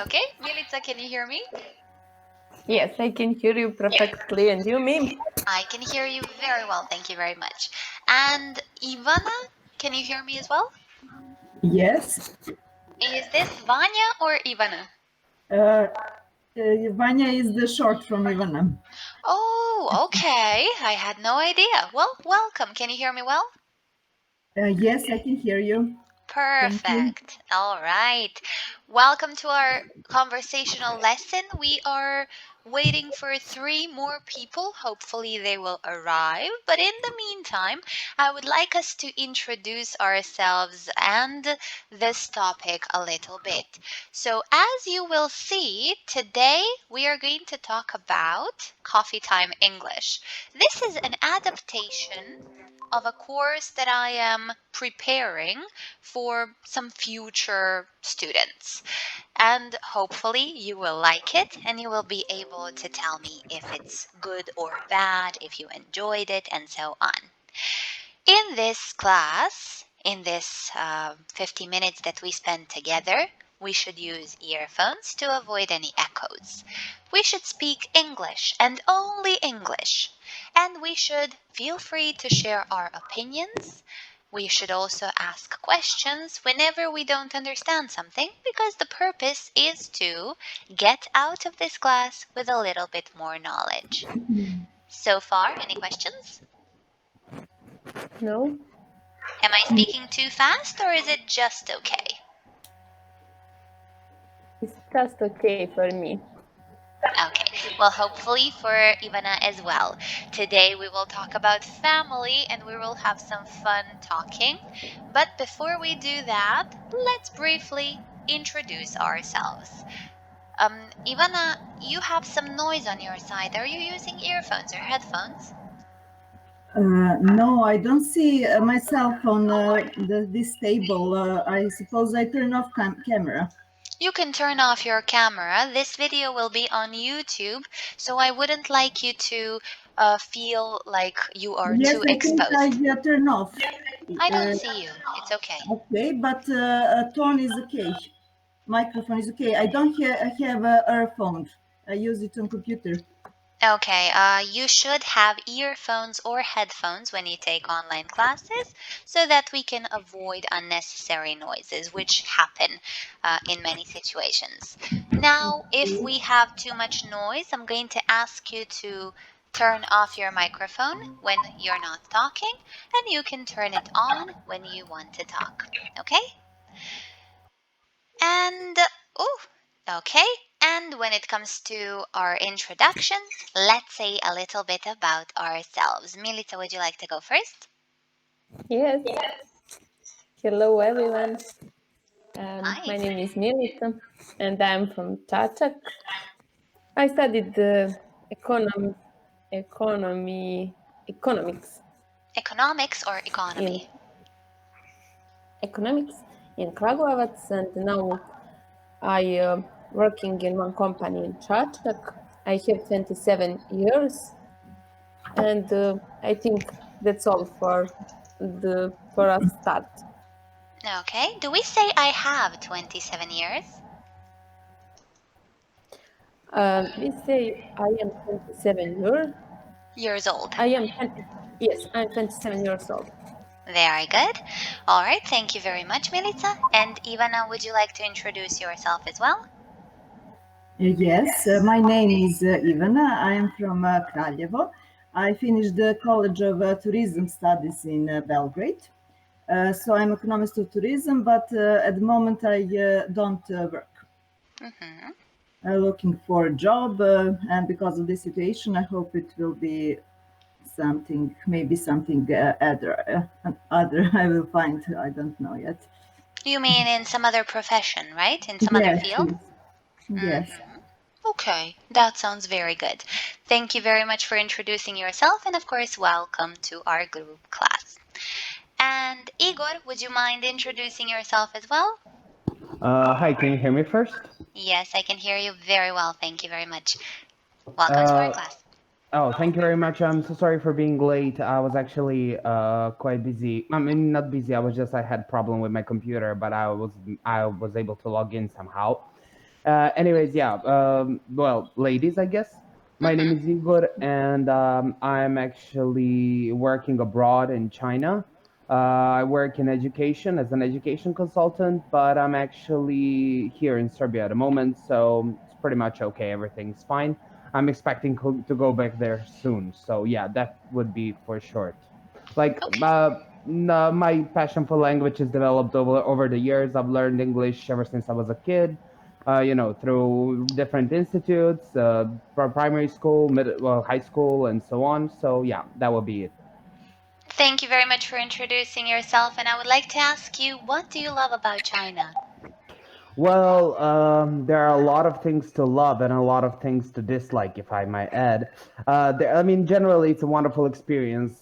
Okay, Milica, can you hear me? Yes, I can hear you perfectly. And you, me? I can hear you very well, thank you very much. And Ivana, can you hear me as well? Yes. Is this Vanya or Ivana? Vanya is the short from Ivana. Oh, okay. I had no idea. Well, welcome. Can you hear me well? Yes, I can hear you. Perfect. All right. Welcome to our conversational lesson. We are waiting for 3 more people. Hopefully, they will arrive. But in the meantime, I would like us to introduce ourselves and this topic a little bit. So, as you will see, today we are going to talk about Coffee Time English. This is an adaptation of a course that I am preparing for some future students. And hopefully you will like it and you will be able to tell me if it's good or bad, if you enjoyed it, and so on. In this class, in this 50 minutes that we spend together, we should use earphones to avoid any echoes. We should speak English and only English. And we should feel free to share our opinions. We should also ask questions whenever we don't understand something, because the purpose is to get out of this class with a little bit more knowledge. So far, any questions? No? Am I speaking too fast or is it just okay? It's just okay for me. Okay, well, hopefully for Ivana as well. Today we will talk about family and we will have some fun talking. But before we do that, let's briefly introduce ourselves. Ivana, you have some noise on your side. Are you using earphones or headphones? No, I don't see myself on this table. I suppose I turn off camera. You can turn off your camera. This video will be on YouTube, so I wouldn't like you to feel like you are Yes, too I think I exposed. turn off. I don't see you. It's okay. Okay, but tone is okay. Microphone is okay. I don't have earphones. I use it on computer. Okay, you should have earphones or headphones when you take online classes so that we can avoid unnecessary noises, which happen in many situations. Now, if we have too much noise, I'm going to ask you to turn off your microphone when you're not talking, and you can turn it on when you want to talk. Okay? And, oh, okay. And when it comes to our introduction, let's say a little bit about ourselves. Milica, would you like to go first? Yes. Hello, everyone. Hi. My name is Milica, and I'm from Čačak. I studied economics Economics or economy? in Kragujevac, and now I working in one company in Čačak. I have 27 years, and I think that's all for a start. Okay. Do we say I have 27 years? We say I am 27 Years old. Yes, I'm 27 years old. Very good. All right. Thank you very much, Milica. And Ivana, would you like to introduce yourself as well? Yes, my name is Ivana. I am from Kraljevo. I finished the College of Tourism Studies in Belgrade. So I'm economist of tourism, but at the moment I don't work. Mm-hmm. Looking for a job, and because of this situation, I hope it will be something, maybe something other I will find. I don't know yet. You mean in some other profession, right? In some other Yes, field? yes. Okay, that sounds very good. Thank you very much for introducing yourself, and of course, welcome to our group class. And Igor, would you mind introducing yourself as well? Hi, can you hear me first? Yes, I can hear you very well. Thank you very much. Welcome to our class. Oh, thank you very much. I'm so sorry for being late. I was actually quite busy. I mean, not busy. I had problem with my computer, but I was able to log in somehow. Anyways, yeah. Well, ladies, I guess. My name Mm-hmm. is Igor, and I'm actually working abroad in China. I work in education as an education consultant, but I'm actually here in Serbia at the moment, so it's pretty much okay. Everything's fine. I'm expecting to go back there soon. So yeah, that would be for short. Like Okay. my passion for language is developed over the years. I've learned English ever since I was a kid. Through different institutes, from primary school, well, high school, and so on. So yeah, that would be it. Thank you very much for introducing yourself. And I would like to ask you, what do you love about China? Well, there are a lot of things to love and a lot of things to dislike, if I might add. I mean, generally, it's a wonderful experience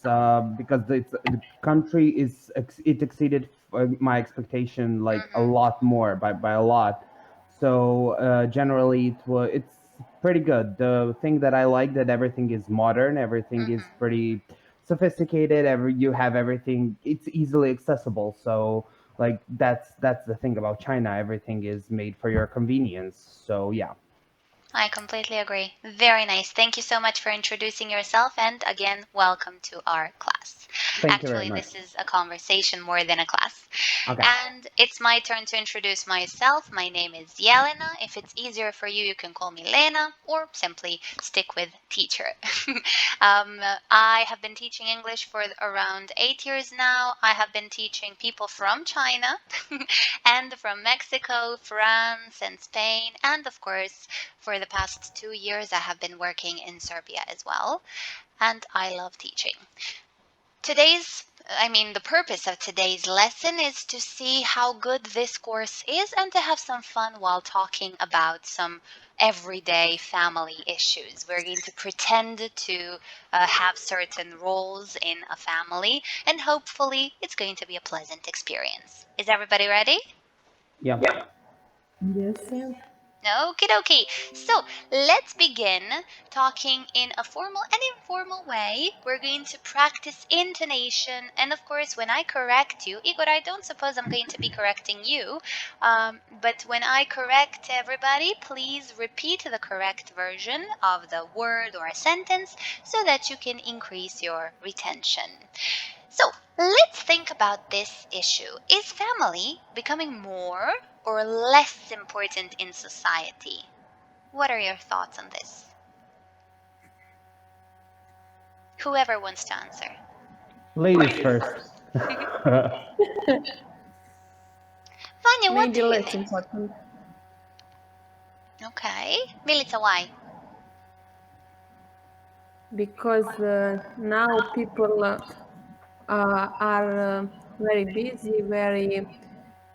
because the country it exceeded my expectation like a Mm-hmm. lot more by a lot. So generally, it's pretty good. The thing that I like that everything is modern, everything is Mm-hmm. pretty sophisticated. You have everything. It's easily accessible. So like that's the thing about China. Everything is made for your convenience. So yeah. I completely agree. Very nice. Thank you so much for introducing yourself. And again, welcome to our class. Thank you very Actually, much. this is a conversation more than a class. Okay. And it's my turn to introduce myself. My name is Yelena. If it's easier for you, you can call me Lena or simply stick with teacher. I have been teaching English for around 8 years now. I have been teaching people from China and from Mexico, France, and Spain. And of course, for the past 2 years, I have been working in Serbia as well. And I love teaching. The purpose of today's lesson is to see how good this course is and to have some fun while talking about some everyday family issues. We're going to pretend to have certain roles in a family, and hopefully, it's going to be a pleasant experience. Is everybody ready? Yeah. Yes. Yeah. Okie dokie. So let's begin talking in a formal and informal way. We're going to practice intonation. And of course, when I correct you, Igor, I don't suppose I'm going to be correcting you. But when I correct everybody, please repeat the correct version of the word or a sentence so that you can increase your retention. So let's think about this issue. Is family becoming more or less important in society? What are your thoughts on this? Whoever wants to answer. Ladies first. Vanya, what Maybe do you less think? important Okay. Milica, why? because now people are very busy, very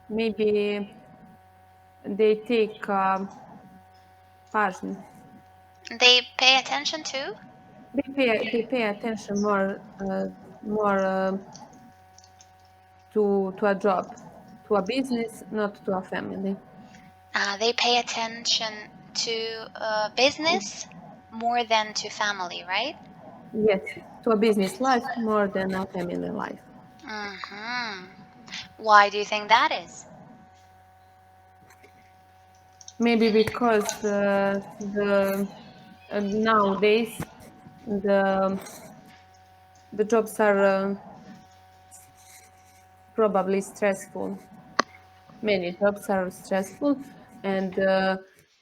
maybe they take passion. They pay attention to? They pay attention more to a job, to a business, not to a family. They pay attention to business more than to family, right? Yes, to a business life more than a family life. Mm-hmm. Why do you think that is? Maybe because the nowadays the the jobs are probably stressful. Many jobs are stressful, and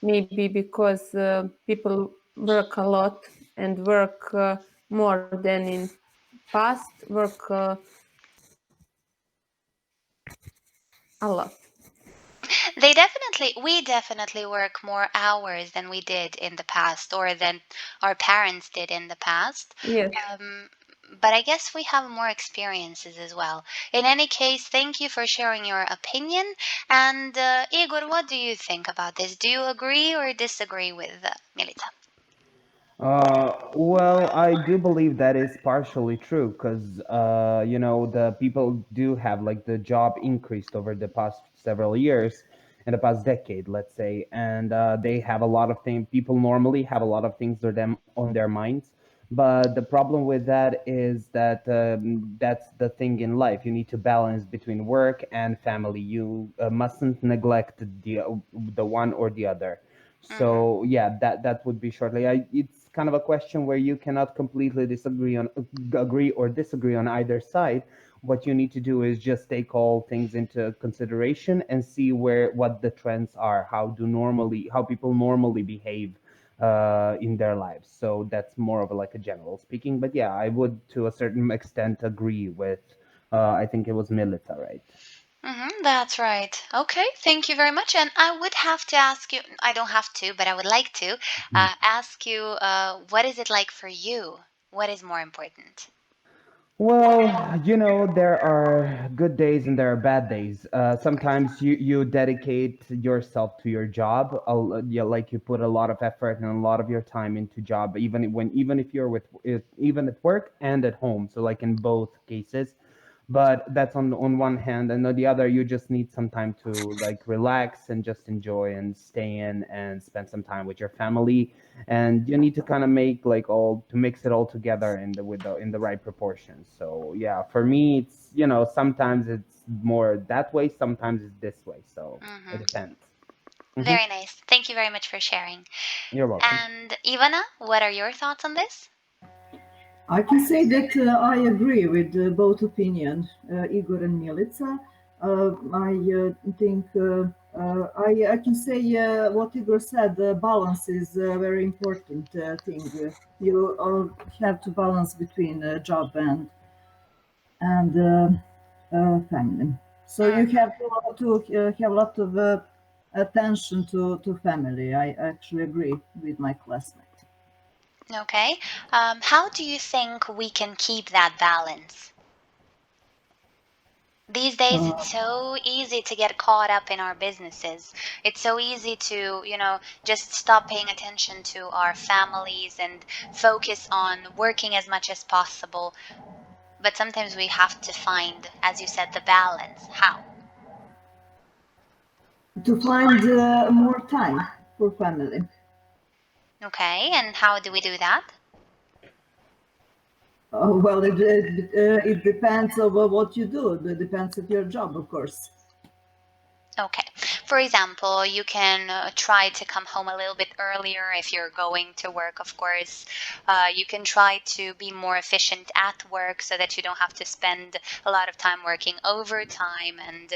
maybe because people work a lot and work more than in past, work a lot. We definitely work more hours than we did in the past or than our parents did in the past. Yes. Um, but I guess we have more experiences as well. In any case, thank you for sharing your opinion. And Igor, what do you think about this? Do you agree or disagree with Milita? Well, I do believe that is partially true because the people do have like the job increased over the past several years, in the past decade, let's say, and they have a lot of things. People normally have a lot of things on their minds, But the problem with that is that that's the thing in life. You need to balance between work and family. You mustn't neglect the one or the other. So yeah, that would be shortly. It's kind of a question where you cannot completely agree or disagree on either side. What you need to do is just take all things into consideration and see what the trends are, how people normally behave in their lives. So that's more of like a general speaking. But yeah, I would to a certain extent agree with. I think it was Milica, right? That's right. Okay, thank you very much. And I would have to ask you, I don't have to, but I would like to ask you, what is it like for you? What is more important? Well, there are good days and there are bad days. Sometimes you dedicate yourself to your job. Yeah, like you put a lot of effort and a lot of your time into job, even if you're even at work and at home. So like in both cases, but that's on one hand, and on the other, you just need some time to like relax and just enjoy and stay in and spend some time with your family, and you need to kind of make like all to mix it all together in the right proportions. So yeah, for me, it's sometimes it's more that way, sometimes it's this way, so it depends. Hmm. Very nice. Thank you very much for sharing. You're welcome. And Ivana, what are your thoughts on this? I can say that I agree with both opinions, Igor and Milica. I think I can say what Igor said. Balance is a very important thing. You have to balance between job and family. So you have to have a lot of attention to family. I actually agree with my classmate. Okay. How do you think we can keep that balance? These days, Uh, it's so easy to get caught up in our businesses. It's so easy to, just stop paying attention to our families and focus on working as much as possible. But sometimes we have to find, as you said, the balance. How? to find more time for family. Okay, and how do we do that? Well, it depends on what you do. It depends on your job, of course. Okay. For example, you can try to come home a little bit earlier if you're going to work, of course. You can try to be more efficient at work so that you don't have to spend a lot of time working overtime and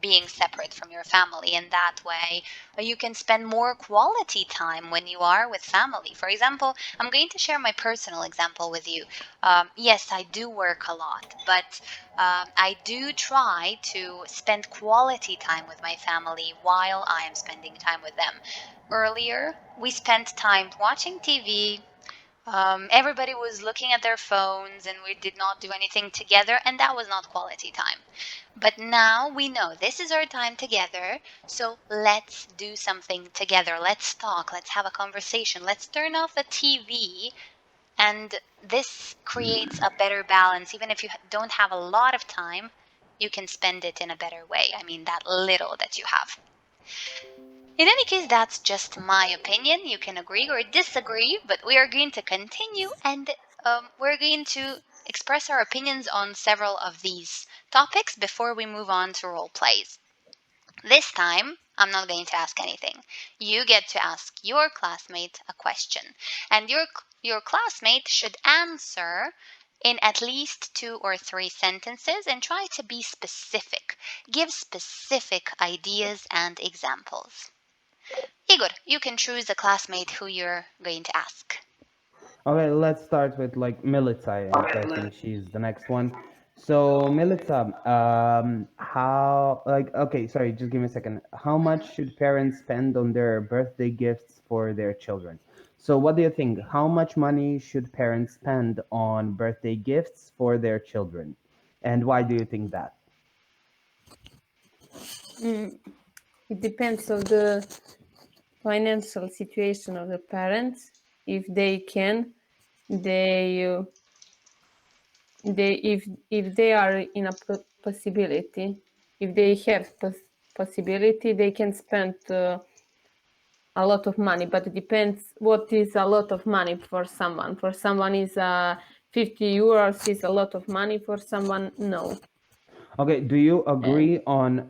being separate from your family. In that way, you can spend more quality time when you are with family. For example, I'm going to share my personal example with you. Yes, I do work a lot, but I do try to spend quality time with my family while I am spending time with them. Earlier, we spent time watching TV. Everybody was looking at their phones and we did not do anything together, and that was not quality time. But now we know this is our time together, so let's do something together. Let's talk, let's have a conversation, let's turn off the TV, and this creates a better balance. Even if you don't have a lot of time, you can spend it in a better way. I mean, that little that you have. In any case, that's just my opinion. You can agree or disagree, but we are going to continue and we're going to express our opinions on several of these topics before we move on to role plays. This time, I'm not going to ask anything. You get to ask your classmate a question, and your classmate should answer in at least 2 or 3 sentences and try to be specific. Give specific ideas and examples. Igor, you can choose a classmate who you're going to ask. Okay, let's start with like Milica, as I think she's the next one. So Milica, how like okay, sorry, just give me a second. How much should parents spend on their birthday gifts for their children? So what do you think? How much money should parents spend on birthday gifts for their children? And why do you think that? It depends on the financial situation of the parents. If they can, they if they are in a possibility, if they have possibility, they can spend a lot of money, but it depends what is a lot of money for someone. For someone is 50 euros is a lot of money, for someone no. Okay, do you agree on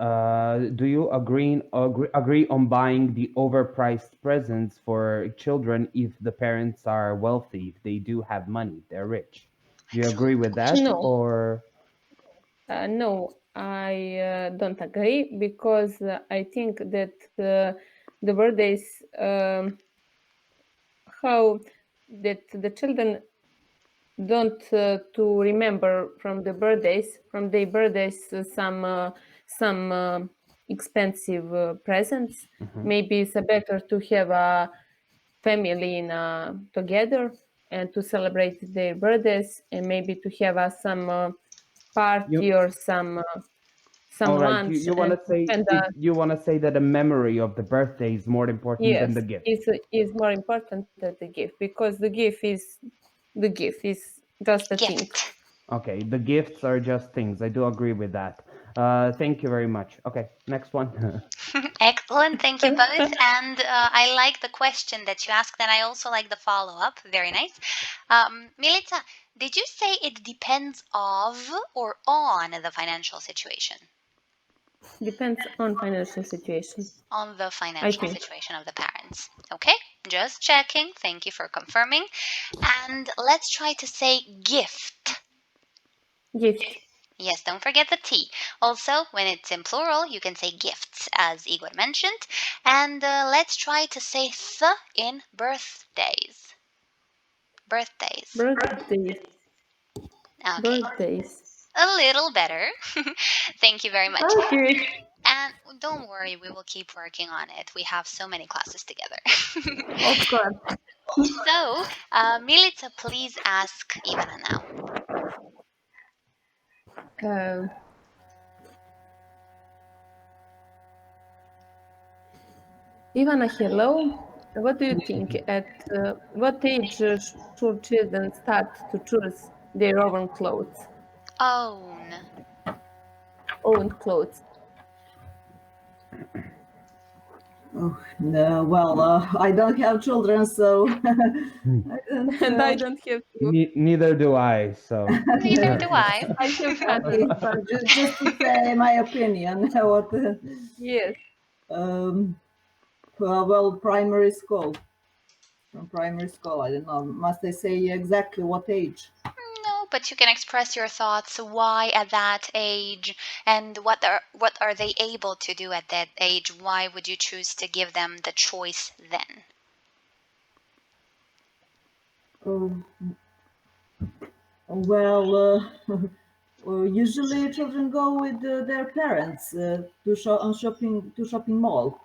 buying the overpriced presents for children if the parents are wealthy, if they do have money, they're rich? Do you agree with that? No. Or No, I don't agree, because I think that the birthdays, how that the children don't to remember from their birthdays some expensive presents. Maybe it's better to have a family together and to celebrate their birthdays, and maybe to have some party or some all right, lunch you want and to say spend you want to say that the memory of the birthday is more important than yes, the gift. is more important than the gift, because the gift is just a thing. Gift. Okay, the gifts are just things. I do agree with that. Thank you very much. Okay, next one. Excellent. Thank you both. And I like the question that you asked, and I also like the follow up. Very nice. Milica, did you say it depends of or on the financial situation? Depends on financial situation. On the financial situation of the parents. Okay, just checking. Thank you for confirming. And let's try to say gift. Gift. Yes, don't forget the T. Also, when it's in plural, you can say gifts, as Igor mentioned. And let's try to say th in birthdays. Birthdays. Birthdays. Okay, Birthdays. a little better. Thank you very much. Okay. And don't worry, we will keep working on it. We have so many classes together. Of course. So, Milica, please ask Ivana now. Ivana, hello. What do you think? At what age should children start to choose their own clothes? Own. Own clothes. Oh, no, well, I don't have children, so And I don't have to. Neither do I. So Neither do I. I have practiced, but just to say my opinion. What? yes. Well, primary school. From primary school, I don't know. Must I say exactly what age? No, but you can express your thoughts. Why at that age, and what are they able to do at that age? Why would you choose to give them the choice then? Well, usually children go with their parents to shopping mall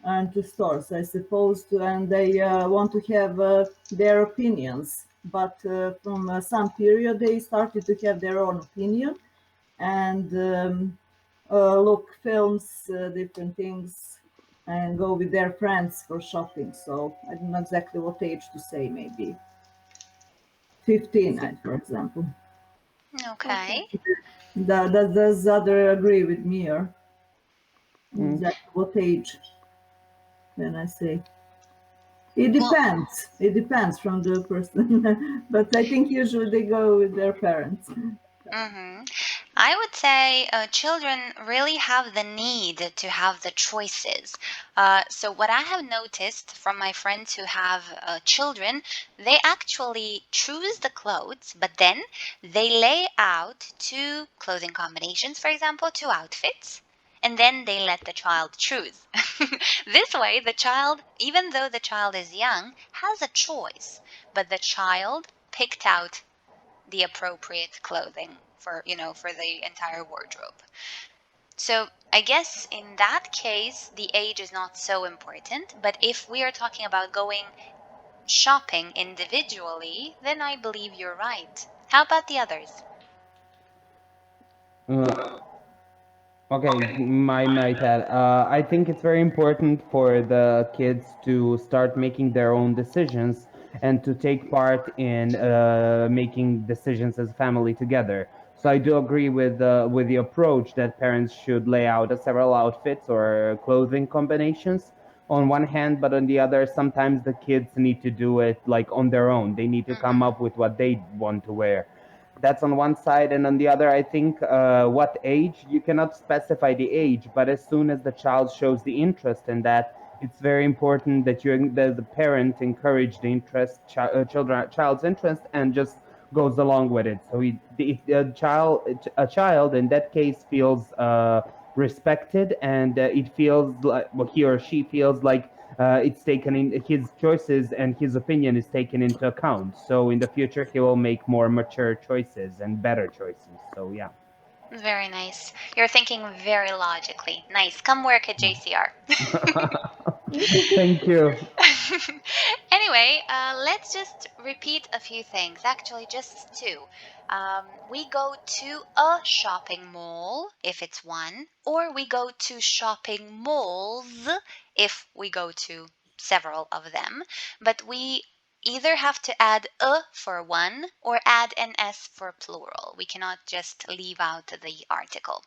and to stores, I suppose, and they want to have their opinions. But from some period, they started to have their own opinion and look films, different things, and go with their friends for shopping. So I don't know exactly what age to say. Maybe 15, for example. Okay. Does other agree with me, or exactly what age? Then I say it depends. It depends from the person, but I think usually they go with their parents. I would say children really have the need to have the choices. So, what I have noticed from my friends who have children, they actually choose the clothes, but then they lay out two clothing combinations, for example, two outfits, and then they let the child choose. This way, the child, even though the child is young, has a choice, but the child picked out the appropriate clothing for the entire wardrobe. So I guess in that case the age is not so important, but if we are talking about going shopping individually, then I believe you're right. How about the others? okay, my dad. I think it's very important for the kids to start making their own decisions and to take part in making decisions as a family together. So I do agree with the approach that parents should lay out several outfits or clothing combinations on one hand, but on the other, sometimes the kids need to do it like on their own. They need to come up with what they want to wear. That's on one side, and on the other, I think what age, you cannot specify the age, but as soon as the child shows the interest in that, it's very important that the parent encourage the interest, child's interest, and just goes along with it. So if a child in that case feels respected, and it feels like, well, he or she feels like it's taken in, his choices and his opinion is taken into account. So in the future, he will make more mature choices and better choices. So yeah. Very nice. You're thinking very logically. Nice. Come work at JCR. Thank you. Anyway, let's just repeat a few things. Actually, just two. We go to a shopping mall if it's one, or we go to shopping malls if we go to several of them. But we either have to add a for one or add an s for plural. We cannot just leave out the article.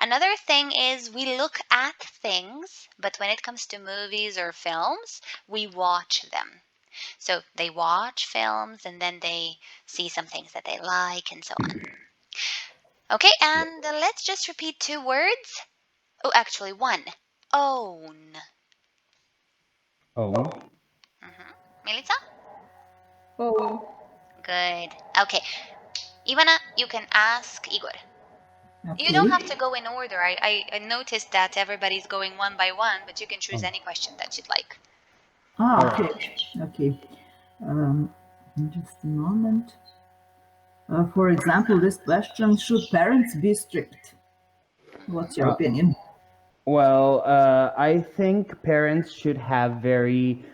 Another thing is we look at things, but when it comes to movies or films, we watch them. So they watch films and then they see some things that they like and so on. Okay, and let's just repeat two words. Oh, actually, one. Own. Oh. Milica? Oh, Good. Okay. Ivana, you can ask Igor. You Okay. don't have to go in order. I noticed that everybody's going one by one, but you can choose any question that you'd like. Okay. Okay. Just a moment. For example, this question: should parents be strict? What's your opinion? Well, I think parents should have very,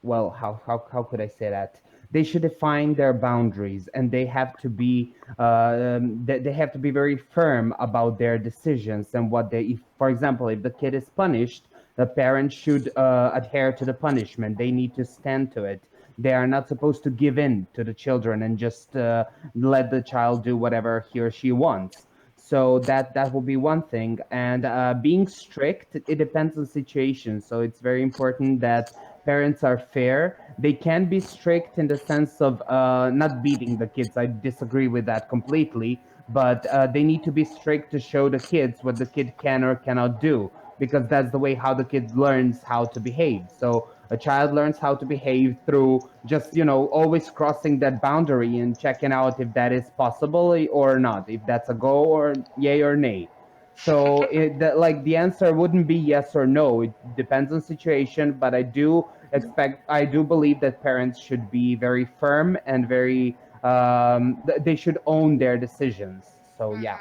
well, how could I say that? They should define their boundaries, and they have to be very firm about their decisions and what they. If, for example, if the kid is punished, the parents should adhere to the punishment. They need to stand to it. They are not supposed to give in to the children and just let the child do whatever he or she wants. So that will be one thing. And being strict, it depends on the situation. So it's very important that parents are fair. They can be strict in the sense of not beating the kids. I disagree with that completely. But they need to be strict to show the kids what the kid can or cannot do, because that's the way how the kid learns how to behave. So a child learns how to behave through just, always crossing that boundary and checking out if that is possible or not, if that's a go or yay or nay. So the answer wouldn't be yes or no. It depends on situation, but I do believe that parents should be very firm and very they should own their decisions. So yeah.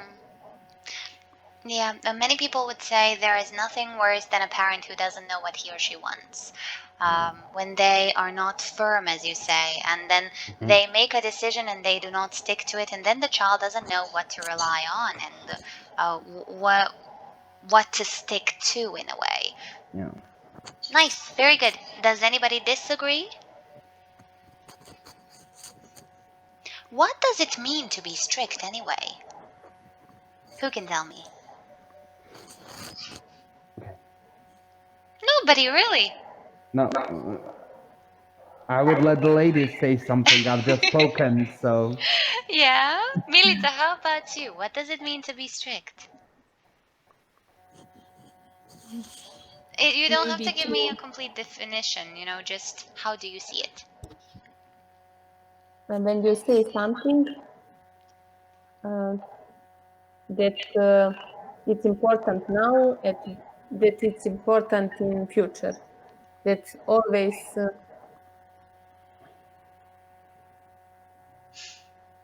Yeah, many people would say there is nothing worse than a parent who doesn't know what he or she wants. When they are not firm, as you say, and then they make a decision and they do not stick to it, and then the child doesn't know what to rely on and what to stick to in a way. Yeah. Nice, very good. Does anybody disagree? What does it mean to be strict anyway? Who can tell me? Nobody, really. No, I would let the ladies say something. I've just spoken, so. Yeah. Milica, how about you? What does it mean to be strict? You don't have to Maybe give me a complete definition, just how do you see it? when you say something that it's important now and that it's important in future, that's always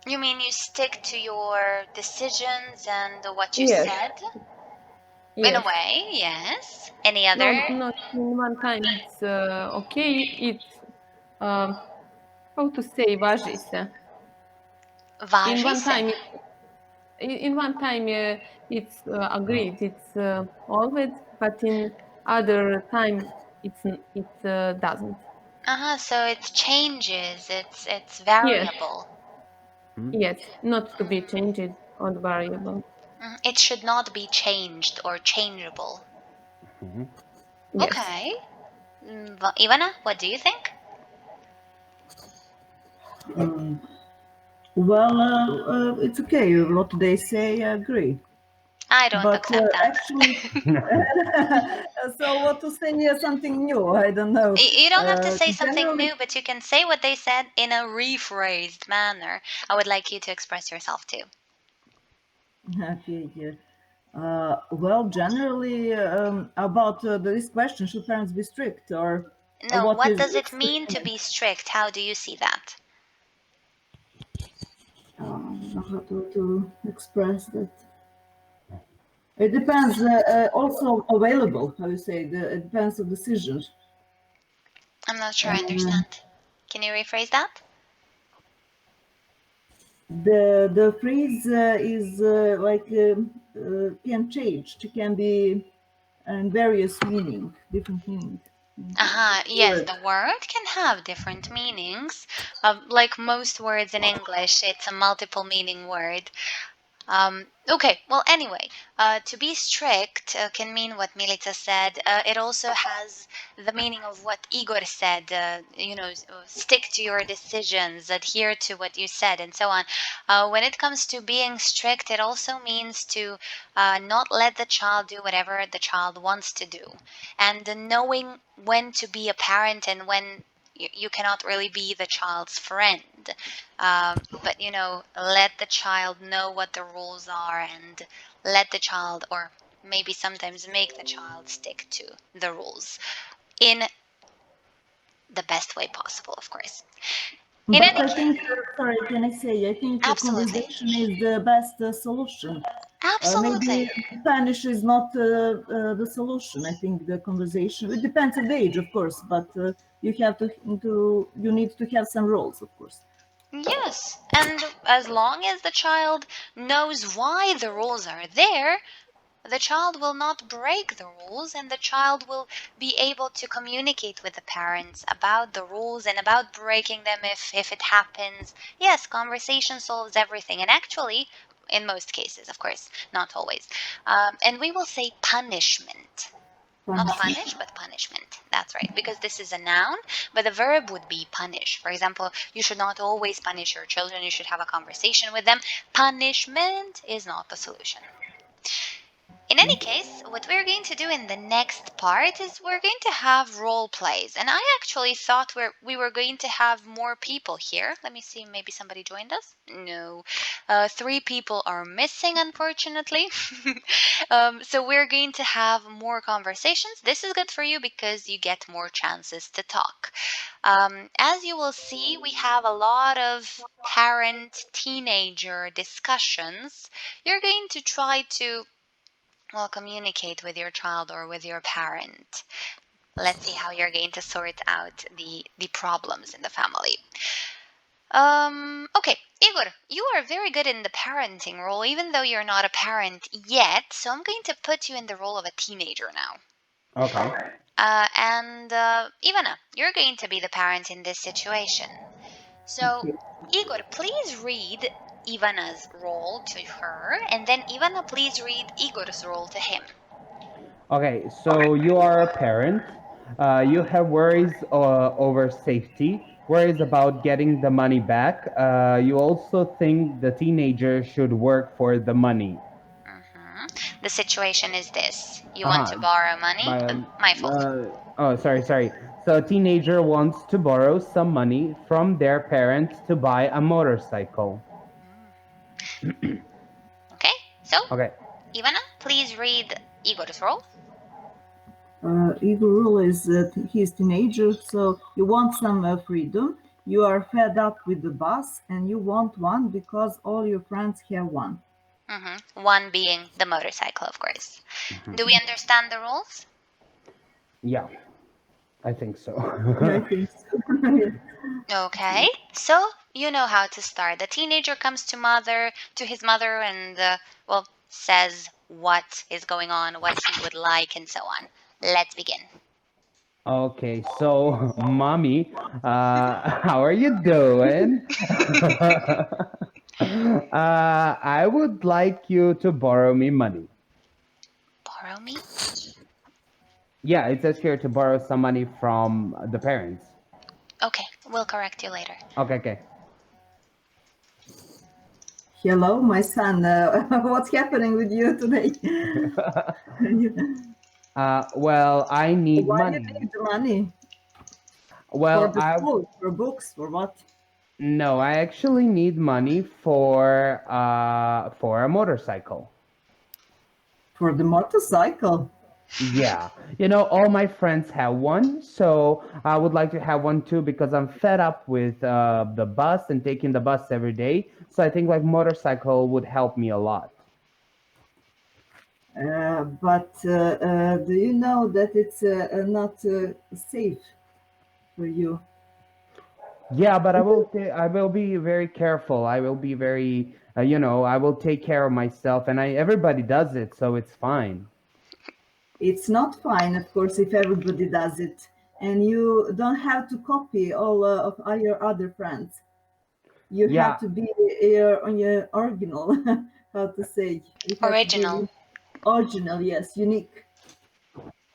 You mean you stick to your decisions and what you yes, said? In a yes. way, yes. Any No, other? not in one time it's okay. It's how to say važi se. In Važi one se. time, in one time it's agreed. It's always, but in other time it doesn't. So it changes. It's Yes, variable. yes, not to be changed or variable. It should not be changed or changeable. Yes. Okay. Ivana, what do you think? Mm, Well, it's okay. What they say, I agree. I don't But accept that. actually, so what to say something new? I don't know. You don't have to say something Generally, new, but you can say what they said in a rephrased manner. I would like you to express yourself too. okay, yeah. Well, generally, about this question, should parents be strict or No, what what is does it strict mean to mean? be strict? How do you see that? I don't know how to express that. It depends. Also available. How you say? It depends on decisions. I'm not sure I Uh, understand. Can you rephrase that? the phrase is can change. It can be in various meaning, different meaning. Yes, Word. the word can have different meanings. Like most words in English, it's a multiple meaning word. Okay, well, anyway, to be strict can mean what Milica said. It also has the meaning of what Igor said, stick to your decisions, adhere to what you said, and so on. When it comes to being strict, it also means to not let the child do whatever the child wants to do. And knowing when to be a parent and when you cannot really be the child's friend. But let the child know what the rules are and let the child, or maybe sometimes make the child stick to the rules in the best way possible, of course. In But any I case, think, sorry, can I say, I think absolutely, conversation is the best solution. Maybe absolutely. Spanish is not the solution. I think the conversation, it depends on the age, of course, but you have you need to have some rules, of course. Yes, and as long as the child knows why the rules are there, the child will not break the rules, and the child will be able to communicate with the parents about the rules and about breaking them if it happens. Yes, conversation solves everything, and actually, in most cases, of course, not always. And we will say punishment. Not Punishment. punish, but punishment. That's right, because this is a noun, but the verb would be punish. For example, you should not always punish your children, you should have a conversation with them. Punishment is not the solution. In any case, what we're going to do in the next part is we're going to have role plays. And I actually thought we were going to have more people here. Let me see, maybe somebody joined us? No. 3 people are missing, unfortunately. So we're going to have more conversations. This is good for you because you get more chances to talk. As you will see, we have a lot of parent-teenager discussions. You're going to try to communicate with your child or with your parent. Let's see how you're going to sort out the problems in the family. Okay, Igor, you are very good in the parenting role, even though you're not a parent yet. So I'm going to put you in the role of a teenager now. Okay. And Ivana, you're going to be the parent in this situation. So, Okay. Igor, please read Ivana's role to her, and then Ivana, please read Igor's role to him. Okay, so you are a parent. You have worries over safety, worries about getting the money back. You also think the teenager should work for the money. The situation is this: you want to Uh-huh. borrow money. By, My fault. sorry. So a teenager wants to borrow some money from their parents to buy a motorcycle. Okay, so Okay. Ivana, please read Igor's role. Evil rule is that he's teenager, so you want some freedom. You are fed up with the bus, and you want one because all your friends have one. One being the motorcycle, of course. Do we understand the rules? Yeah, I think so. I think so. Okay, so you know how to start. The teenager comes to his mother, and says what is going on, what he would like, and so on. Let's begin. Okay, so mommy, how are you doing? I would like you to borrow me money. Borrow me? Yeah, it says here to borrow some money from the parents. Okay, we'll correct you later. Okay, okay. Hello, my son. What's happening with you today? Well, I need Why you money. need the money? For Well, the school, for books, for what? no, I actually need money for a motorcycle. For the motorcycle. Yeah. All my friends have one, so I would like to have one too because I'm fed up with the bus and taking the bus every day. So I think like motorcycle would help me a lot. But do you know that it's not safe for you? Yeah, but I will be very careful. I will be very I will take care of myself, and everybody does it, so it's fine. It's not fine, of course, if everybody does it, and you don't have to copy all of your other friends. You have Yeah. to be on your original. How to say? You have to be Original. original. Yes, unique.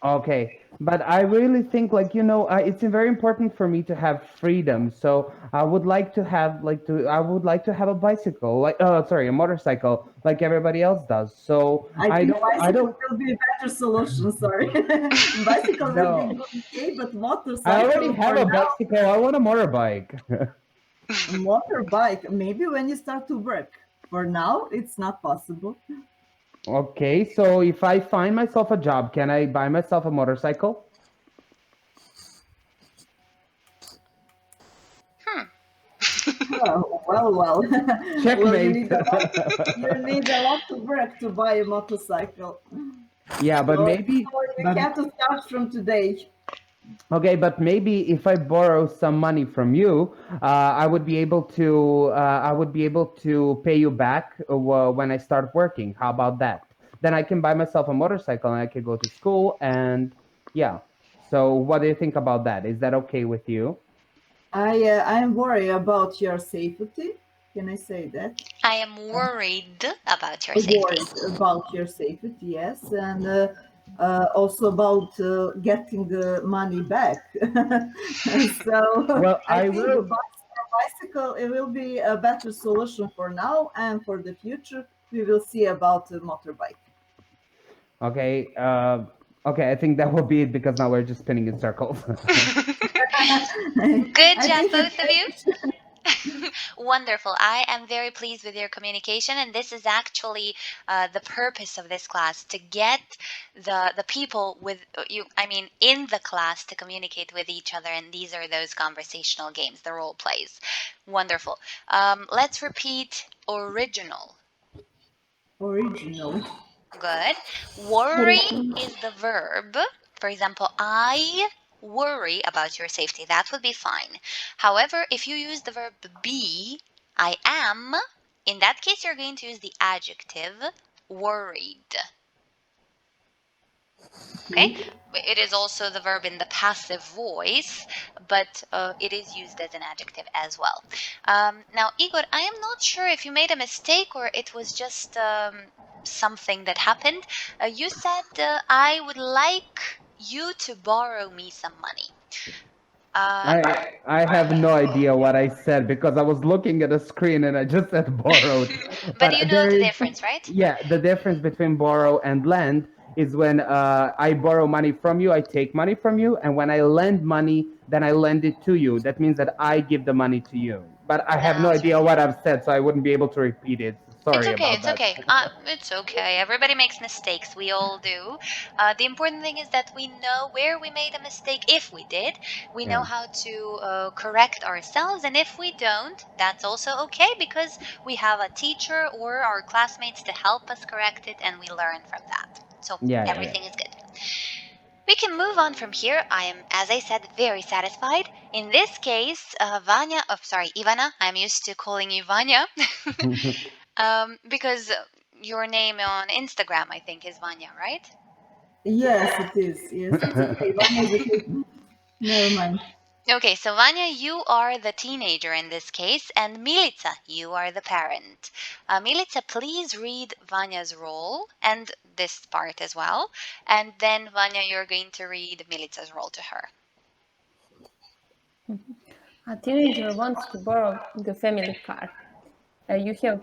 Okay, but I really think it's very important for me to have freedom. So I would like to have a bicycle, sorry, a motorcycle, like everybody else does. So I think I bicycle don't will be a better solution. Sorry, bicycle will be no. good, okay, but I already motorcycle have for a now. bicycle. I want a motorbike. A motorbike, maybe when you start to work. For now, it's not possible. Okay, so if I find myself a job, can I buy myself a motorcycle? Hmm. Oh, well. Well, Checkmate. you need a lot of work to buy a motorcycle. Yeah, but So, maybe, so you but have to start from today. okay, but maybe if I borrow some money from you, I would be able to pay you back when I start working. How about that? Then I can buy myself a motorcycle and I can go to school and yeah. So what do you think about that? Is that okay with you? I am worried about your safety. Can I say that? I am worried about your safety. Worried about your safety, yes, and also about getting the money back. So Well, I I think will. bicycle it will be a better solution for now, and for the future we will see about the motorbike. Okay. Okay. I think that will be it because now we're just spinning in circles. Good I job, think both of you. it's Wonderful. I am very pleased with your communication, and this is actually the purpose of this class to get the people with you. I mean, in the class to communicate with each other, and these are those conversational games, the role plays. Wonderful. Let's repeat original. original. Good. Worry is the verb. For example, I worry about your safety. That would be fine. However, if you use the verb be, I am, in that case, you're going to use the adjective worried. Okay? Okay. It is also the verb in the passive voice, but it is used as an adjective as well. Now, Igor, I am not sure if you made a mistake or it was just something that happened. You said, I would like you to borrow me some money. Uh, I have no idea what I said because I was looking at a screen and I just said borrowed. but you But know there the is, difference, right? yeah, the difference between borrow and lend is when I borrow money from you, I take money from you, and when I lend money, then I lend it to you. That means that I give the money to you. But I have no That's idea right. what I've said, so I wouldn't be able to repeat it. It's Sorry okay. about It's that. okay. It's okay. Everybody makes mistakes. We all do. The important thing is that we know where we made a mistake. If we did, we know Yeah. how to correct ourselves. And if we don't, that's also okay because we have a teacher or our classmates to help us correct it and we learn from that. So Yeah, yeah, yeah. everything is good. We can move on from here. I am, as I said, very satisfied. In this case, Vanya, oh, sorry, Ivana, I'm used to calling you Vanya. Because your name on Instagram, I think, is Vanya, right? Yes, it is. Yes, it's okay. One is okay. Never mind. Okay, so Vanya, you are the teenager in this case, and Milica, you are the parent. Milica, please read Vanya's role and this part as well, and then Vanya, you're going to read Milica's role to her. A teenager wants to borrow the family car. You have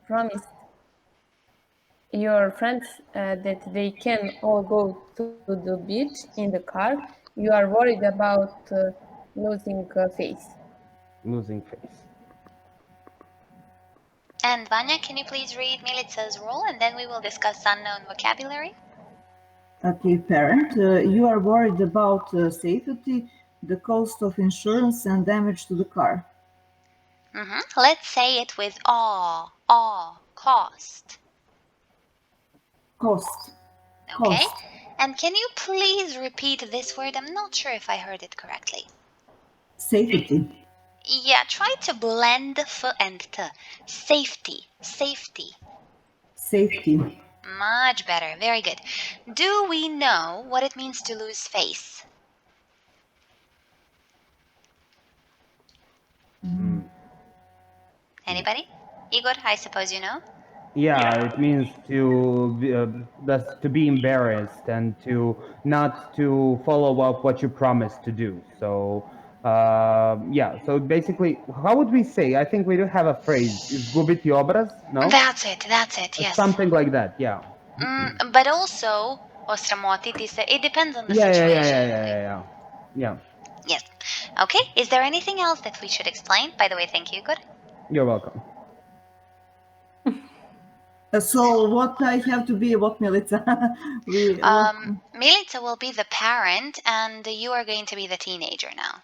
promised your friends that they can all go to the beach in the car. You are worried about losing face. Losing face. And Vanya, can you please read Milica's role, and then we will discuss unknown vocabulary? Okay, parent, you are worried about safety, the cost of insurance, and damage to the car. Let's say it with cost. Cost. Okay. Cost. And can you please repeat this word? I'm not sure if I heard it correctly. Safety. Yeah, try to blend f and t. Safety. Safety. Safety. Much better. Very good. Do we know what it means to lose face? Anybody? Igor, I suppose you know? Yeah, it means to be embarrassed and to not to follow up what you promised to do. So yeah, so basically, how would we say? I think we do have a phrase. Izgubiti obraz? No? That's it, yes. Something like that, yeah. But also, osramotiti se, it depends on the Yeah, situation. Yeah. Yes. Okay, is there anything else that we should explain? By the way, thank you, Igor. You're welcome. So what I have to be, what Milica? Milica will be the parent, and you are going to be the teenager now.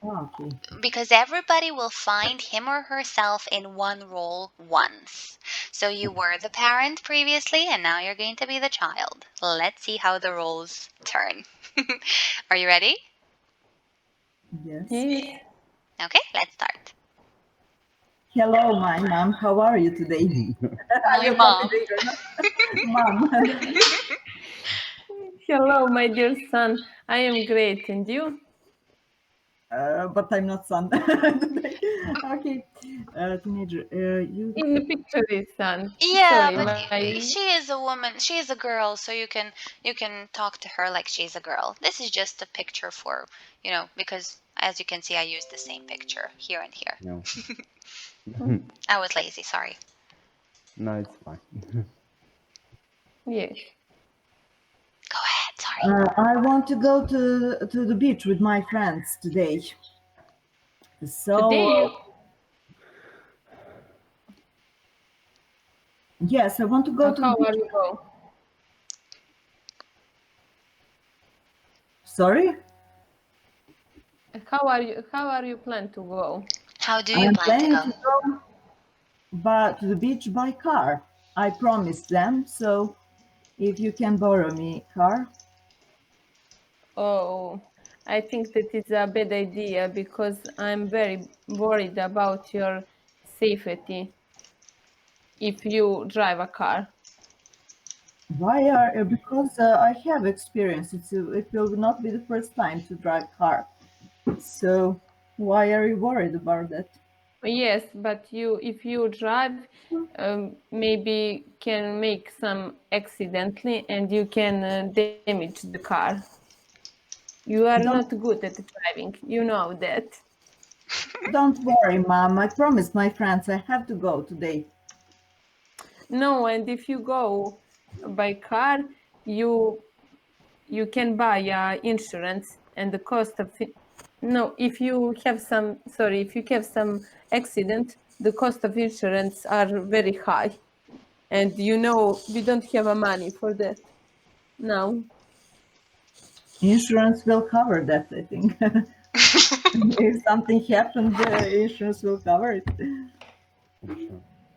Okay. Because everybody will find him or herself in one role once. So you were the parent previously, and now you're going to be the child. Let's see how the roles turn. Are you ready? Yes. Yes. Okay, let's start. Hello, my mom. How are you today? My mom. Mom. Hello, my dear son. I am great, and you? But I'm not son today. Okay. Teenager, you. In the picture is son. Yeah, Sorry, but she is a woman. She is a girl, so you can talk to her like she's a girl. This is just a picture for, because as you can see, I used the same picture here and here. No. I was lazy, sorry. No, it's fine. Yes. Go ahead, sorry. I want to go to the beach with my friends today. So Today, yes, I want to go to how the are beach. you go? Sorry? How are you plan to go? How do you I'm plan to planning go? to go to the beach by car. I promised them, so if you can borrow me car. Oh, I think that is a bad idea because I'm very worried about your safety if you drive a car. Why are because I have experience. It will not be the first time to drive car. So why are you worried about that? Yes, but if you drive, maybe can make some accidentally and you can damage the car. You are not good at driving, you know that. Don't worry, Mom. I promised my friends I have to go today. No, and if you go by car, you can buy insurance and the cost of no, if you have some accident, the cost of insurance are very high, and we don't have a money for that now. Insurance will cover that, I think. If something happened, the insurance will cover it.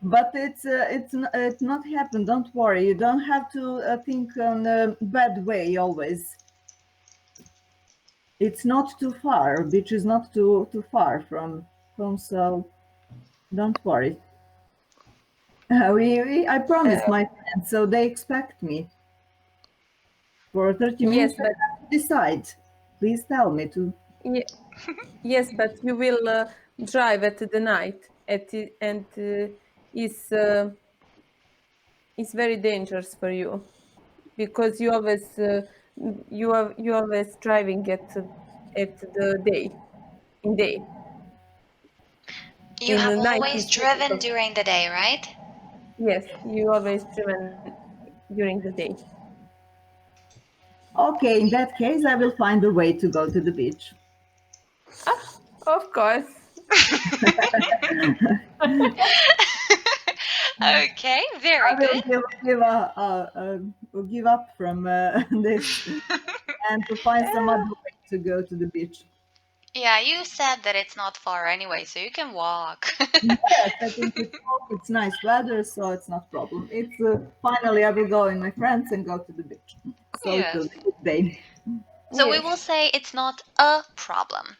But it's not happened. Don't worry. You don't have to think on a bad way always. It's not too far. Beach is not too far from home, so don't worry. I promised my friends, so they expect me. For 30 minutes, Yes, but I have to decide. Please tell me to Ye- yes, but you will drive at the night and it's very dangerous for you because you always driving at the day in day You in have the night always is driven difficult. during the day, right? Yes, you always driven during the day. Okay, in that case, I will find a way to go to the beach. Ah, of course. Okay, very I will good. give up from this and to find some other way to go to the beach. Yeah, you said that it's not far anyway, so you can walk. Yes, I think it's nice weather, so it's not problem. It's finally I will go with my friends and go to the beach, so it will Yes. be a good day. So we Yes. will say it's not a problem.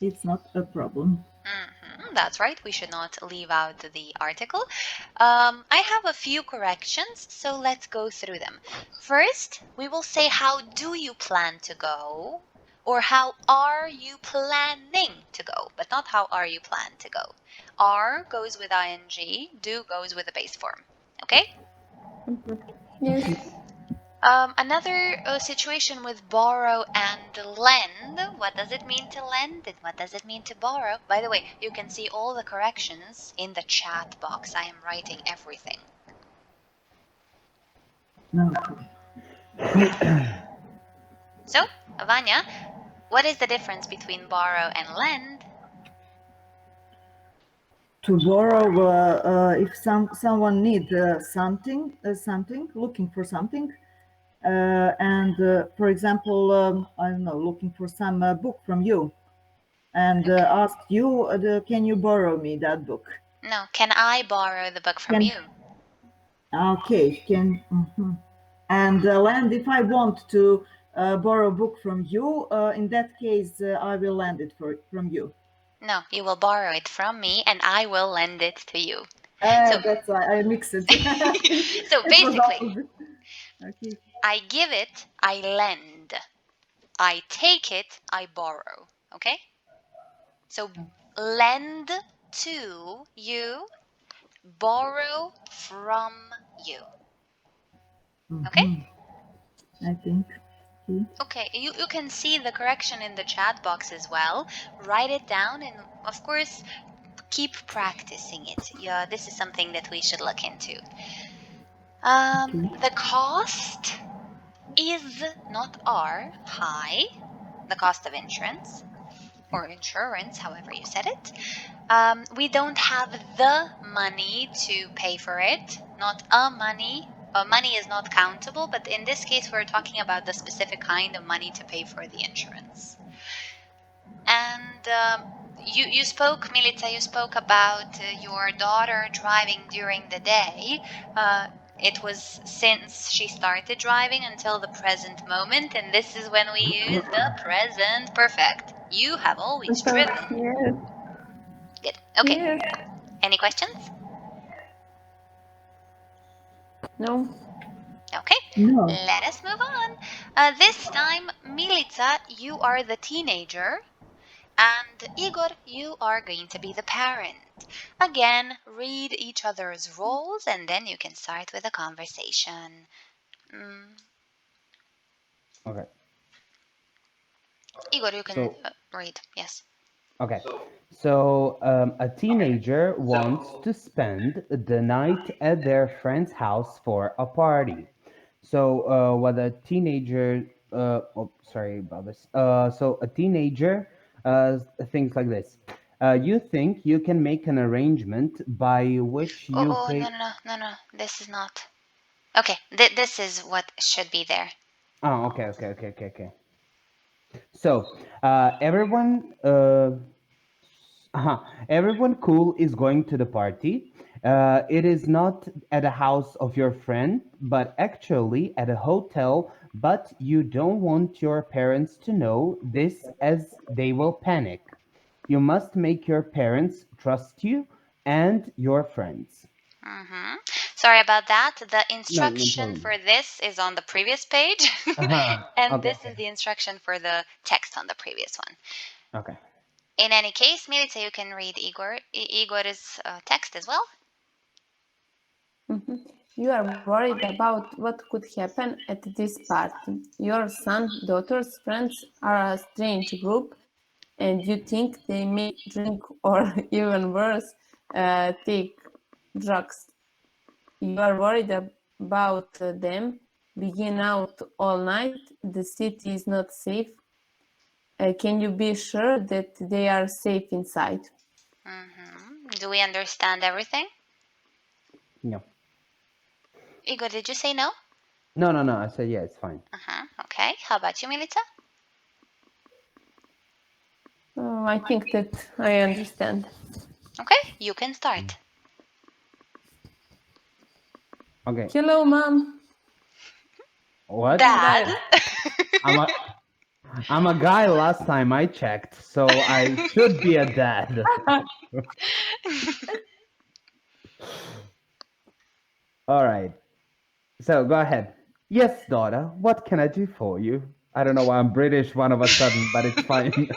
It's not a problem. That's right. We should not leave out the article. I have a few corrections, so let's go through them. First, we will say how do you plan to go, or how are you planning to go, but not how are you plan to go. Are goes with ing, do goes with the base form. Okay? Mhm. Yes. Another situation with borrow and lend. What does it mean to lend and what does it mean to borrow? By the way, you can see all the corrections in the chat box. I am writing everything. No. So, Vanya, what is the difference between borrow and lend? To borrow, if someone need something, looking for something, and for example, I don't know, looking for some book from you, and ask you, can you borrow me that book? No, can I borrow the book from Can you? Okay, can and lend if I want to borrow a book from you. In that case, I will lend it from you. No, you will borrow it from me and I will lend it to you. So, That's why I mix it. so It was basically, opposite. Okay. I give it, I lend. I take it, I borrow. Okay? So lend to you, borrow from you. Okay? I think. Okay. Okay, you can see the correction in the chat box as well. Write it down and, of course, keep practicing it. Yeah, this is something that we should look into. The cost is not are high, the cost of insurance or insurance, however you said it. We don't have the money to pay for it, not a money. Money is not countable, but in this case, we're talking about the specific kind of money to pay for the insurance. And you spoke, Milica, you spoke about your daughter driving during the day. It was since she started driving until the present moment, and this is when we use the present perfect. You have always driven. Yes. Good. Okay. Yes. Any questions? No. Okay. No. Let us move on. This time, Milica, you are the teenager, and Igor, you are going to be the parent. Again, read each other's roles, and then you can start with a conversation. Mm. Okay. Igor, you can So read. Yes. okay. So a teenager wants to spend the night at their friend's house for a party. So what a teenager oh, sorry about this. So a teenager thinks like this. You think you can make an arrangement by which Oh, you oh, no, pay. no, no, no, no. This is not. Okay, this is what should be there. Oh, okay. So everyone uh-huh. Everyone cool is going to the party. It is not at a house of your friend, but actually at a hotel. But you don't want your parents to know this as they will panic. You must make your parents trust you and your friends. Mm-hmm. Sorry about that. The No instruction problem. for this is on the previous page. And Okay. this is the instruction for the text on the previous one. Okay. In any case, Milica, you can read Igor's text as well. Mhm. You are worried about what could happen at this party. Your son, daughter's friends are a strange group, and you think they may drink or even worse, take drugs. You are worried about them being out all night. The city is not safe. Can you be sure that they are safe inside? Do we understand everything? No. Igor, did you say no? No. I said yeah, it's fine. Okay. How about you, Milica? I think that I understand. Okay, you can start. Okay. Hello, Mom. What? Dad. I'm a guy last time I checked, so I should be a dad. All right. So go ahead. Yes, daughter. What can I do for you? I don't know why I'm British one of a sudden, but it's fine.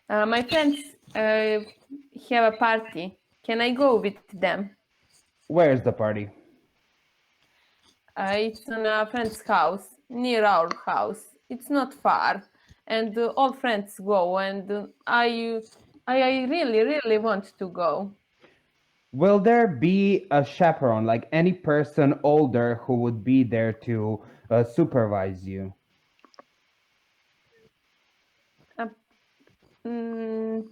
My friends have a party. Can I go with them? Where's the party? It's in a friend's house near our house. It's not far, and all friends go. And I really want to go. Will there be a chaperone, like any person older who would be there to supervise you? Mm,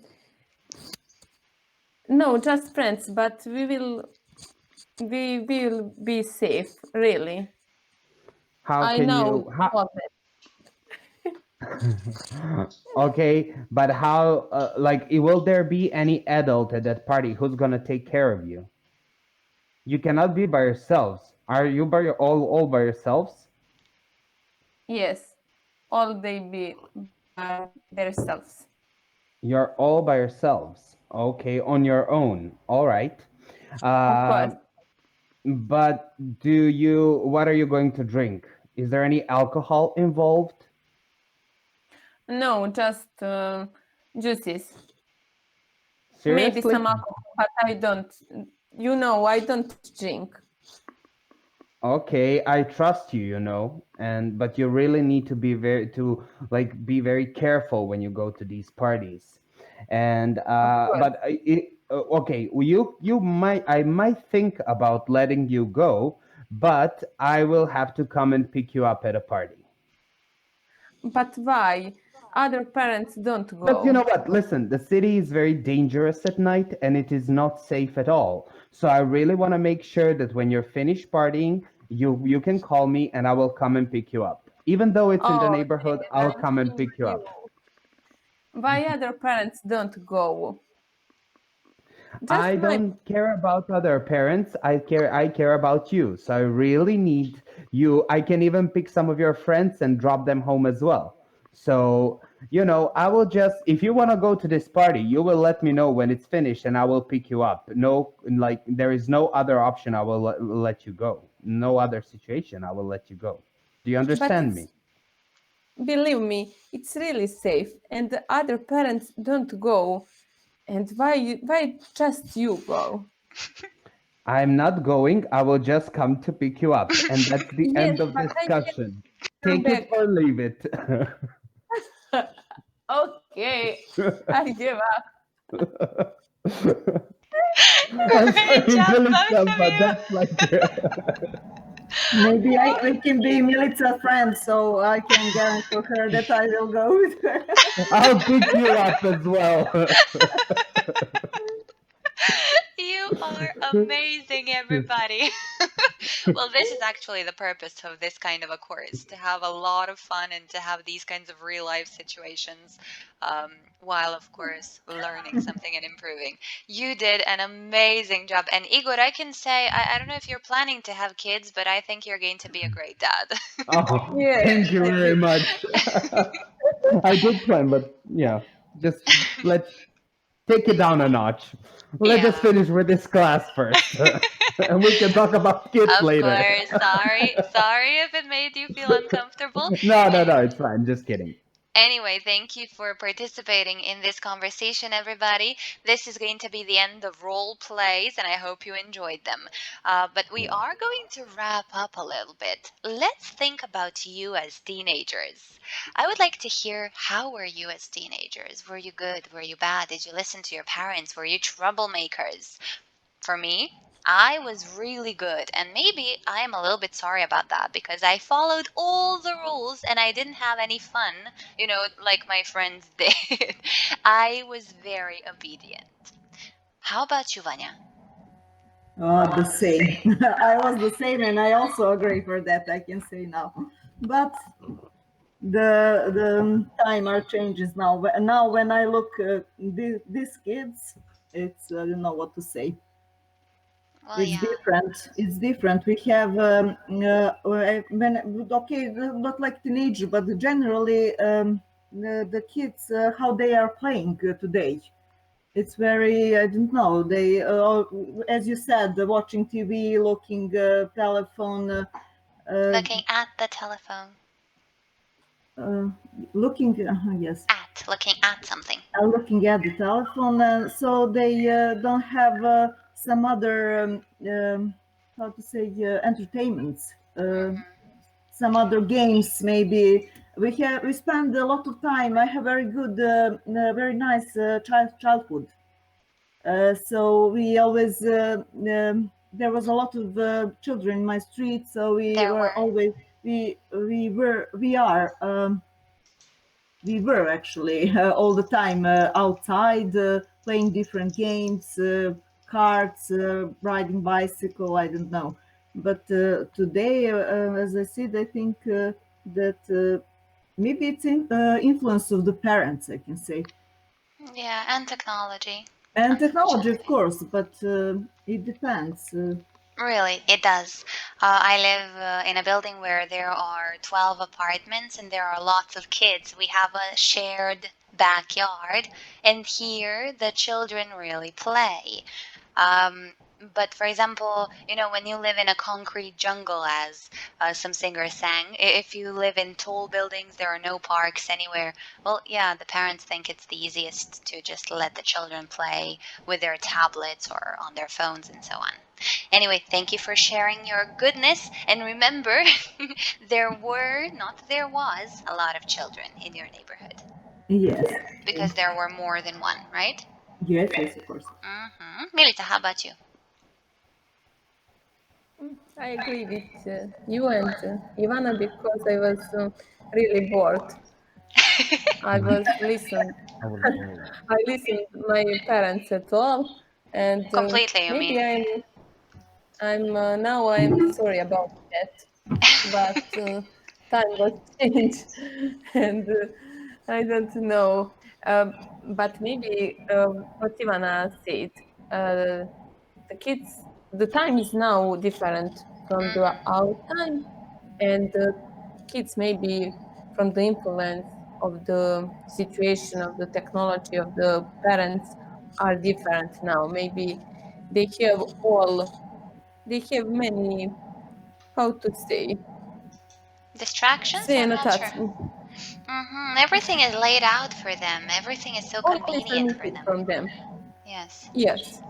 no, just friends, but we will be safe. Really, How I can know you? all that. Okay, but how? Like, will there be any adult at that party who's gonna take care of you? You cannot be by yourselves. Are you all by yourselves? Yes, all they be by themselves. You're all by yourselves. Okay, on your own. All right. Of course. But what are you going to drink? Is there any alcohol involved? No, just juices. Seriously? Maybe some alcohol, but I don't. I don't drink. Okay, I trust you, but you really need to be very careful when you go to these parties. And Of course. but okay, I might think about letting you go, but I will have to come and pick you up at a party. But why? Other parents don't go. But you know what? Listen, the city is very dangerous at night and it is not safe at all. So I really want to make sure that when you're finished partying, you can call me and I will come and pick you up. Even though it's in the neighborhood, I'll come and pick you up. Why other parents don't go? I don't care about other parents. I care about you. So I really need you. I can even pick some of your friends and drop them home as well. So, I will just, if you want to go to this party, you will let me know when it's finished and I will pick you up. No, like, there is no other option. I will let you go. No other situation. I will let you go. Do you understand me? Believe me, it's really safe and the other parents don't go. And why just you go? I'm not going. I will just come to pick you up. And that's the Yes, end of but I discussion. can Take it or leave it. Okay, I give up. I'm Great sorry, job, Milica, both of but you. that's like Maybe I can be Milica's friend, so I can guarantee her that I will go with her. I'll pick you up as well. You are amazing, everybody. Well, this is actually the purpose of this kind of a course, to have a lot of fun and to have these kinds of real life situations, while, of course, learning something and improving. You did an amazing job. And Igor, I can say, I don't know if you're planning to have kids, but I think you're going to be a great dad. Oh, Yes, thank you I very do. much. I did plan, but yeah, just let's take it down a notch. Let's just Yeah. finish with this class first. And we can talk about kids Of later. course. Sorry if it made you feel uncomfortable. No, it's fine. Just kidding. Anyway, thank you for participating in this conversation, everybody. This is going to be the end of role plays, and I hope you enjoyed them. But we are going to wrap up a little bit. Let's think about you as teenagers. I would like to hear, how were you as teenagers? Were you good? Were you bad? Did you listen to your parents? Were you troublemakers? For me, I was really good, and maybe I am a little bit sorry about that because I followed all the rules and I didn't have any fun, like my friends did. I was very obedient. How about you, Vanya? The same. I was the same, and I also agree for that. I can say now, but the time are changes now. Now when I look these kids, it's I don't know what to say. Well, It's yeah. different. It's different. We have when okay, not like teenager, but generally the kids how they are playing today. It's very I don't know. They as you said, watching TV, looking telephone, uh, Looking at the telephone. uh, looking yes, Looking at something. looking at the telephone. So they don't have some other how to say entertainments. Some other games maybe we spend a lot of time. I have very good very nice childhood, so we always there was a lot of children in my street, so we There were were. always we were actually all the time outside playing different games, cards, riding bicycle, I don't know. But today, as I said, I think that maybe it's influence of the parents, I can say. Yeah, and technology. And technology, of Unfortunately. course, but it depends. Really, it does. I live in a building where there are 12 apartments and there are lots of kids. We have a shared backyard, and here the children really play. Um, but for example, when you live in a concrete jungle, as some singers sang, if you live in tall buildings, there are no parks anywhere. Well, yeah, the parents think it's the easiest to just let the children play with their tablets or on their phones and so on. Anyway, thank you for sharing your goodness. And remember, there was a lot of children in your neighborhood Yes, because there were more than one, right? yes, of course. Milita, how about you? I agree with you and Ivana because I was really bored. I was listened. I listened my parents at all, and Completely, you maybe mean? I'm sorry about that, but time was changed, and I don't know. But maybe what Ivana said, uh, the kids, the time is now different from our time, and kids maybe from the influence of the situation of the technology of the parents are different now. Maybe they have all they have many how to Distractions? say I'm not not that sure. Everything is laid out for them. Everything is so always convenient for permitted them. from them. Yes, Yes,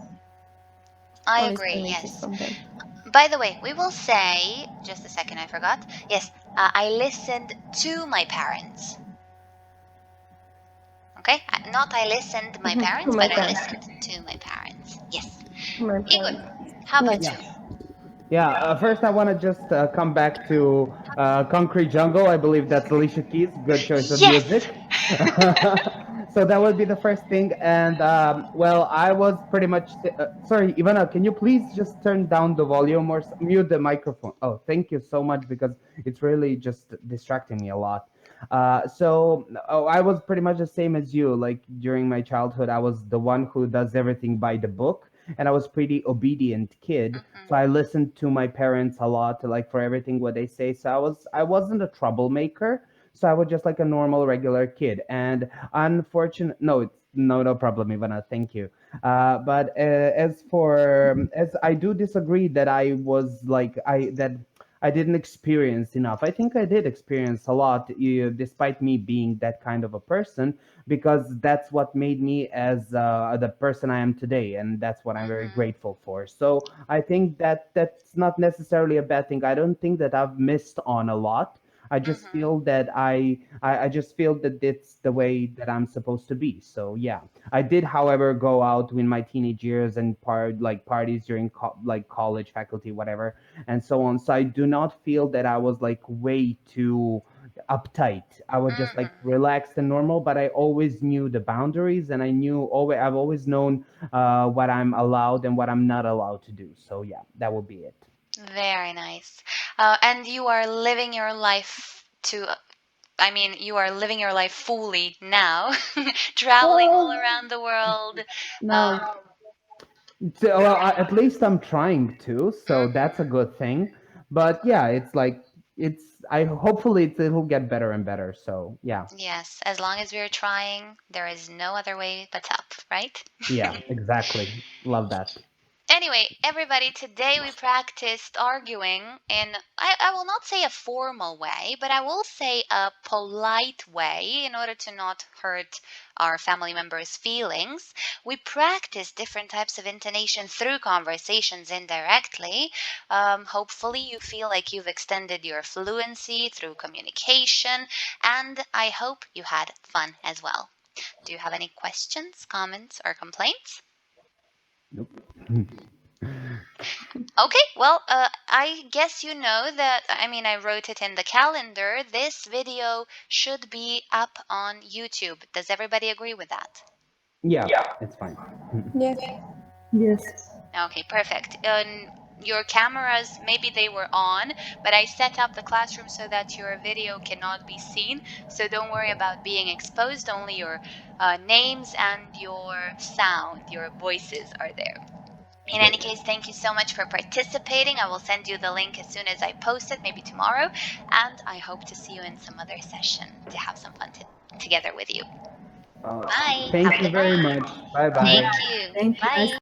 I always agree. permitted Yes. from them. By the way, we will say, just a second, I forgot. Yes, I listened to my parents. Okay? Not I listened my To parents, my but I parents. listened to my parents. Yes. To my Igor, parents. how about Yes. you? Yeah, first I want to just come back to Concrete Jungle. I believe that's Alicia Keys. Good choice of Yes! music. So that would be the first thing. And well, I was pretty much. Sorry, Ivana, can you please just turn down the volume or mute the microphone? Oh, thank you so much because it's really just distracting me a lot. I was pretty much the same as you. Like during my childhood, I was the one who does everything by the book, and I was pretty obedient kid. So I listened to my parents a lot, like for everything what they say. So I wasn't a troublemaker. So I was just like a normal regular kid. And unfortunate, no, No problem, Ivana. Thank you. But as I do disagree that I was like I didn't experience enough. I think I did experience a lot, despite me being that kind of a person, because that's what made me as the person I am today, and that's what I'm very Mm-hmm. grateful for. So I think that that's not necessarily a bad thing. I don't think that I've missed on a lot. I just Mm-hmm. feel that I just feel that it's the way that I'm supposed to be. So yeah, I did, however, go out in my teenage years and parties during like college, faculty, whatever, and so on. So I do not feel that I was like way too uptight. I was just like Mm-hmm. relaxed and normal, but I always knew the boundaries, and I've always known what I'm allowed and what I'm not allowed to do. So yeah, that will be it. Very nice. And you are living your life I mean, you are living your life fully now, traveling all Oh, around the world. no. So, well, at least I'm trying to, so that's a Mhm. good thing. But yeah, it's like I hopefully it'll get better and better. So yeah, Yes, as long as we're trying, there is no other way but up, right? yeah, exactly. Love that. Anyway, everybody, today we practiced arguing in, I will not say a formal way, but I will say a polite way in order to not hurt our family members' feelings. We practiced different types of intonation through conversations indirectly. Hopefully, you feel like you've extended your fluency through communication, and I hope you had fun as well. Do you have any questions, comments, or complaints? Nope. Okay, well, I guess you know that. I mean, I wrote it in the calendar. This video should be up on YouTube. Does everybody agree with that? Yeah, it's fine. Yes. Yes. Okay, perfect. Your cameras, maybe they were on, but I set up the classroom so that your video cannot be seen. So don't worry about being exposed. Only your names and your sound, your voices are there. In any case, thank you so much for participating. I will send you the link as soon as I post it, maybe tomorrow. And I hope to see you in some other session to have some fun together with you. Uh, Bye. Have Thank a you good very night. much. Bye Thank bye. you. Thank you. Nice Bye.